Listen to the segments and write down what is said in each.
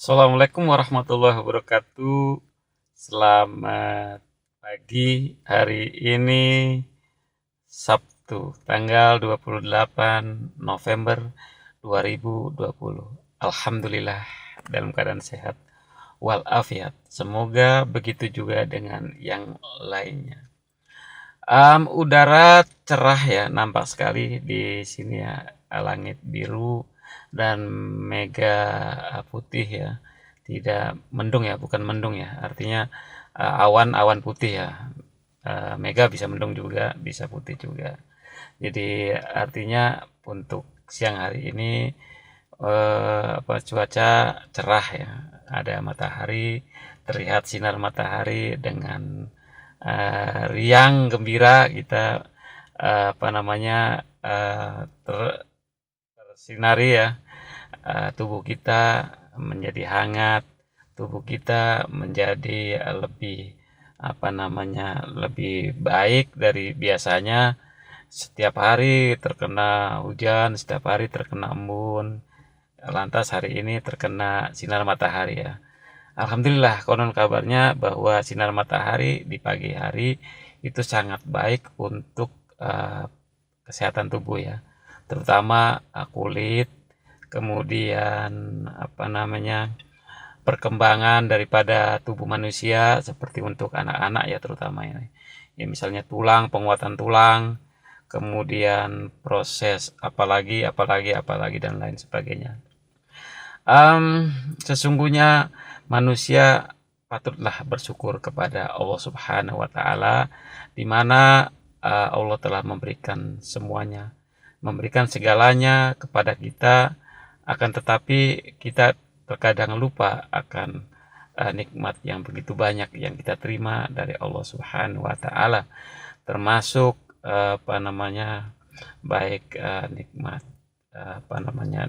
Assalamualaikum warahmatullahi wabarakatuh. Selamat pagi. Hari ini Sabtu, tanggal 28 November 2020. Alhamdulillah dalam keadaan sehat walafiat. Semoga begitu juga dengan yang lainnya. Udara cerah ya, nampak sekali di sini ya, langit biru dan mega putih ya. Tidak mendung ya, bukan mendung ya. Artinya awan-awan putih ya. Mega bisa mendung juga, bisa putih juga. Jadi artinya untuk siang hari ini cuaca cerah ya. Ada matahari, terlihat sinar matahari dengan riang gembira kita tersinari ya, tubuh kita menjadi hangat, tubuh kita menjadi lebih lebih baik dari biasanya. Setiap hari terkena hujan, setiap hari terkena embun, lantas hari ini terkena sinar matahari ya. Alhamdulillah, konon kabarnya bahwa sinar matahari di pagi hari itu sangat baik untuk eh, kesehatan tubuh ya, terutama kulit, kemudian perkembangan daripada tubuh manusia seperti untuk anak-anak ya, terutama ini. Ya misalnya tulang, penguatan tulang, kemudian proses apalagi dan lain sebagainya. Sesungguhnya manusia patutlah bersyukur kepada Allah Subhanahu wa taala, di mana Allah telah memberikan semuanya, memberikan segalanya kepada kita, akan tetapi kita terkadang lupa akan nikmat yang begitu banyak yang kita terima dari Allah Subhanahu wa taala, termasuk baik nikmat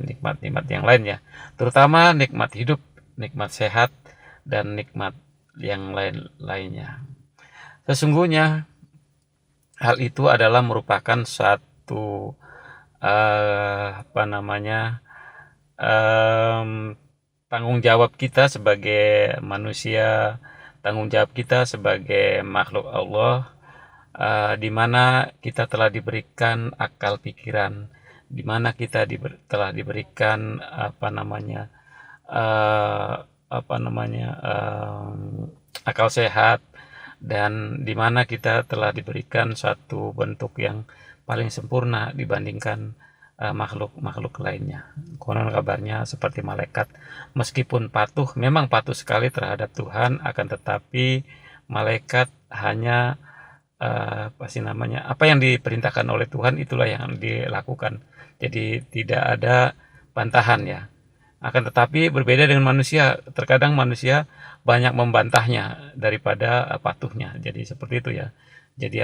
nikmat-nikmat yang lainnya, terutama nikmat hidup, nikmat sehat, dan nikmat yang lain-lainnya. Sesungguhnya hal itu adalah merupakan suatu eh, apa namanya em, tanggung jawab kita sebagai manusia, tanggung jawab kita sebagai makhluk Allah, di mana kita telah diberikan akal pikiran, di mana kita telah diberikan eh, akal sehat, dan di mana kita telah diberikan suatu bentuk yang paling sempurna dibandingkan makhluk-makhluk lainnya. Konon kabarnya seperti malaikat, meskipun patuh, memang patuh sekali terhadap Tuhan, akan tetapi malaikat hanya apa yang diperintahkan oleh Tuhan itulah yang dilakukan. Jadi tidak ada bantahan ya. Akan tetapi berbeda dengan manusia, terkadang manusia banyak membantahnya daripada patuhnya. Jadi seperti itu ya. Jadi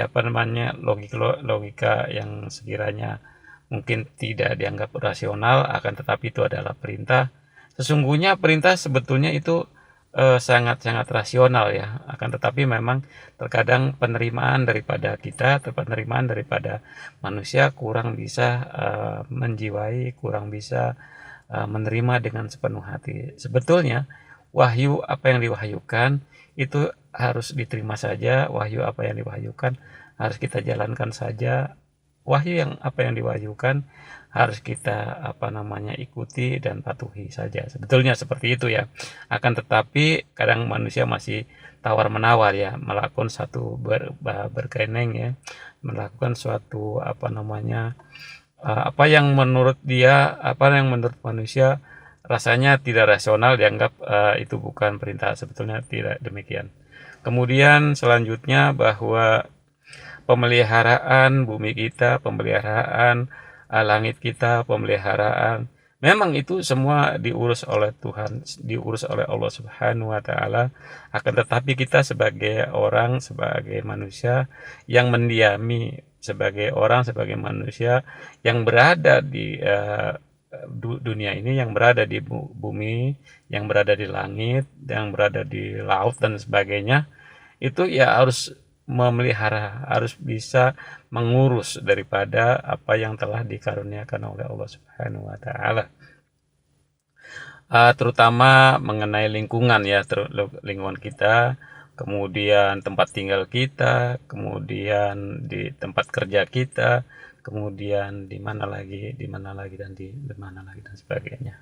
logika yang sekiranya mungkin tidak dianggap rasional, akan tetapi itu adalah perintah. Sesungguhnya perintah sebetulnya itu sangat-sangat rasional ya. Akan tetapi memang terkadang penerimaan daripada manusia kurang bisa menjiwai, kurang bisa menerima dengan sepenuh hati. Sebetulnya wahyu apa yang diwahyukan itu harus diterima saja, wahyu apa yang diwahyukan harus kita jalankan saja. Wahyu yang apa yang diwahyukan harus kita ikuti dan patuhi saja. Sebetulnya seperti itu ya. Akan tetapi kadang manusia masih tawar menawar ya, melakukan satu berkeneng ya, melakukan suatu apa yang menurut manusia rasanya tidak rasional, dianggap itu bukan perintah. Sebetulnya tidak demikian. Kemudian selanjutnya bahwa pemeliharaan bumi kita, pemeliharaan langit kita, pemeliharaan, memang itu semua diurus oleh Tuhan, diurus oleh Allah Subhanahu wa taala. Akan tetapi kita sebagai orang, sebagai manusia yang mendiami, sebagai manusia yang berada di dunia ini, yang berada di bumi, yang berada di langit, yang berada di laut dan sebagainya, itu ya harus memelihara, harus bisa mengurus daripada apa yang telah dikaruniakan oleh Allah Subhanahu wa taala. terutama mengenai lingkungan ya, lingkungan kita, kemudian tempat tinggal kita, kemudian di tempat kerja kita, kemudian di mana lagi dan di mana lagi dan sebagainya.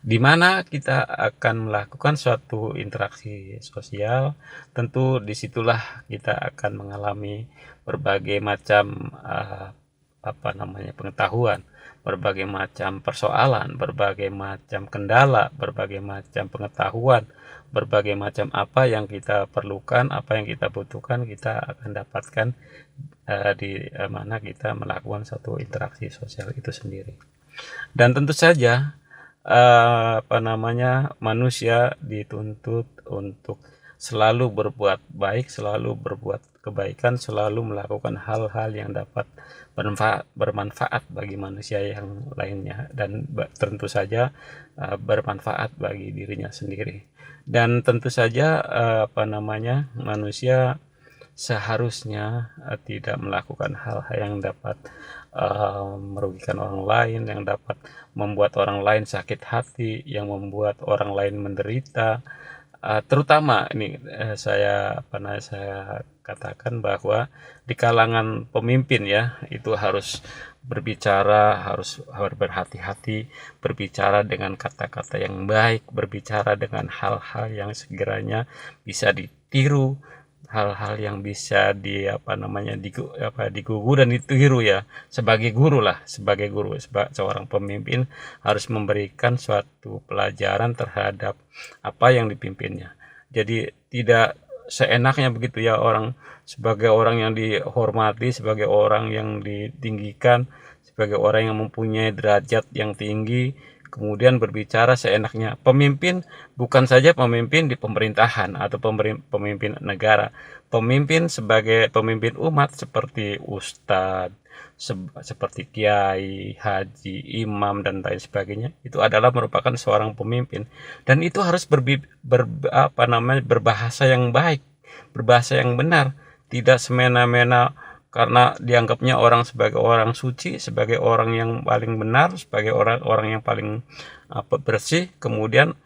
Di mana kita akan melakukan suatu interaksi sosial, tentu disitulah kita akan mengalami berbagai macam pengetahuan, berbagai macam persoalan, berbagai macam kendala, berbagai macam pengetahuan, berbagai macam apa yang kita perlukan, apa yang kita butuhkan, kita akan dapatkan di mana kita melakukan satu interaksi sosial itu sendiri. Dan tentu saja manusia dituntut untuk selalu berbuat baik, selalu berbuat kebaikan, selalu melakukan hal-hal yang dapat bermanfaat bagi manusia yang lainnya, dan tentu saja bermanfaat bagi dirinya sendiri. Dan tentu saja manusia seharusnya tidak melakukan hal-hal yang dapat merugikan orang lain, yang dapat membuat orang lain sakit hati, yang membuat orang lain menderita. Terutama ini saya katakan bahwa di kalangan pemimpin ya, itu harus berbicara, harus berhati-hati, berbicara dengan kata-kata yang baik, berbicara dengan hal-hal yang sekiranya bisa ditiru, hal-hal yang bisa digugu dan ditiru ya. Sebagai guru, seorang pemimpin harus memberikan suatu pelajaran terhadap apa yang dipimpinnya. Jadi tidak seenaknya begitu ya, sebagai orang yang dihormati, sebagai orang yang ditinggikan, sebagai orang yang mempunyai derajat yang tinggi, kemudian berbicara seenaknya. Pemimpin bukan saja pemimpin di pemerintahan atau pemimpin negara, pemimpin sebagai pemimpin umat seperti ustadz, seperti kiai, haji, imam dan lain sebagainya, itu adalah merupakan seorang pemimpin, dan itu harus berbahasa yang baik, berbahasa yang benar, tidak semena-mena karena dianggapnya orang sebagai orang suci, sebagai orang yang paling benar, sebagai orang yang paling bersih, kemudian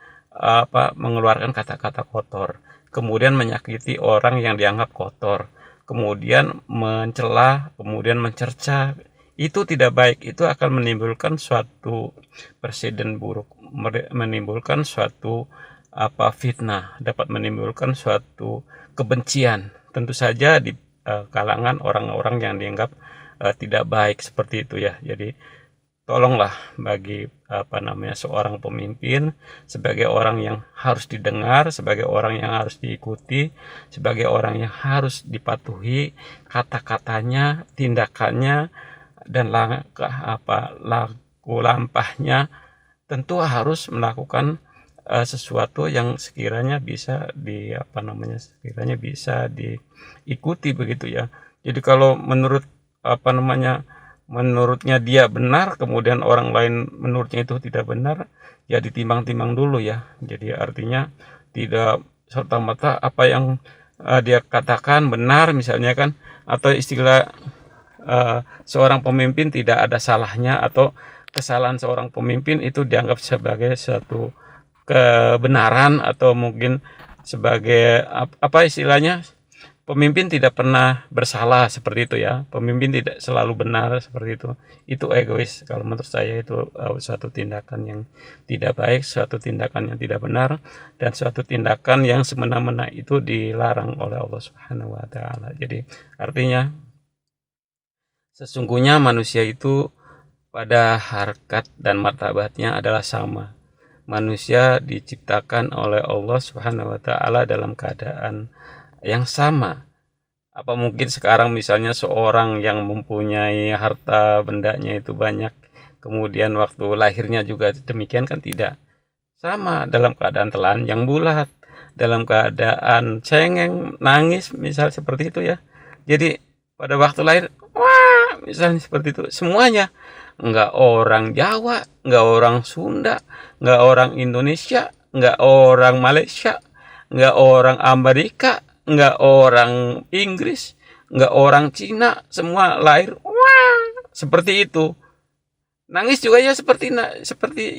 mengeluarkan kata-kata kotor, kemudian menyakiti orang yang dianggap kotor, kemudian mencela, kemudian mencerca. Itu tidak baik, itu akan menimbulkan suatu presiden buruk, menimbulkan suatu fitnah, dapat menimbulkan suatu kebencian, tentu saja di kalangan orang-orang yang dianggap tidak baik seperti itu ya. Jadi tolonglah bagi seorang pemimpin, sebagai orang yang harus didengar, sebagai orang yang harus diikuti, sebagai orang yang harus dipatuhi kata-katanya, tindakannya, dan laku lampahnya, tentu harus melakukan sesuatu yang sekiranya bisa diikuti begitu ya. Jadi kalau menurutnya dia benar, kemudian orang lain menurutnya itu tidak benar, ya ditimbang-timbang dulu ya. Jadi artinya tidak serta-merta apa yang dia katakan benar misalnya kan, atau istilah seorang pemimpin tidak ada salahnya, atau kesalahan seorang pemimpin itu dianggap sebagai suatu kebenaran, atau mungkin sebagai istilahnya, pemimpin tidak pernah bersalah seperti itu ya, pemimpin tidak selalu benar seperti itu egois. Kalau menurut saya itu suatu tindakan yang tidak baik, suatu tindakan yang tidak benar, dan suatu tindakan yang semena-mena itu dilarang oleh Allah Subhanahu wa taala. Jadi artinya sesungguhnya manusia itu pada harkat dan martabatnya adalah sama. Manusia diciptakan oleh Allah Subhanahu wa taala dalam keadaan yang sama. Apa mungkin sekarang misalnya seorang yang mempunyai harta bendanya itu banyak, kemudian waktu lahirnya juga demikian kan? Tidak. Sama, dalam keadaan telanjang bulat, dalam keadaan cengeng, nangis, misal seperti itu ya. Jadi pada waktu lahir, wah, misalnya seperti itu, semuanya. Enggak orang Jawa, enggak orang Sunda, enggak orang Indonesia, enggak orang Malaysia, enggak orang Amerika, enggak orang Inggris, enggak orang Cina, semua lahir wah seperti itu. Nangis juga ya seperti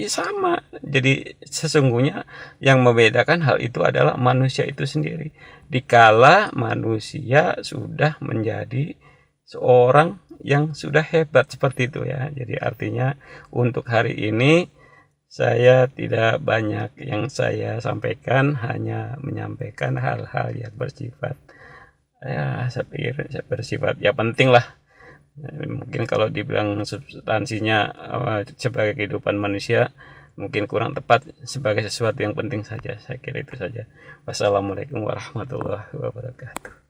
sama. Jadi sesungguhnya yang membedakan hal itu adalah manusia itu sendiri. Dikala manusia sudah menjadi seorang yang sudah hebat seperti itu ya. Jadi artinya untuk hari ini saya tidak banyak yang saya sampaikan, hanya menyampaikan hal-hal yang bersifat ya saya pikir bersifat ya penting lah. Mungkin kalau dibilang substansinya sebagai kehidupan manusia mungkin kurang tepat, sebagai sesuatu yang penting saja. Saya kira itu saja. Wassalamualaikum warahmatullahi wabarakatuh.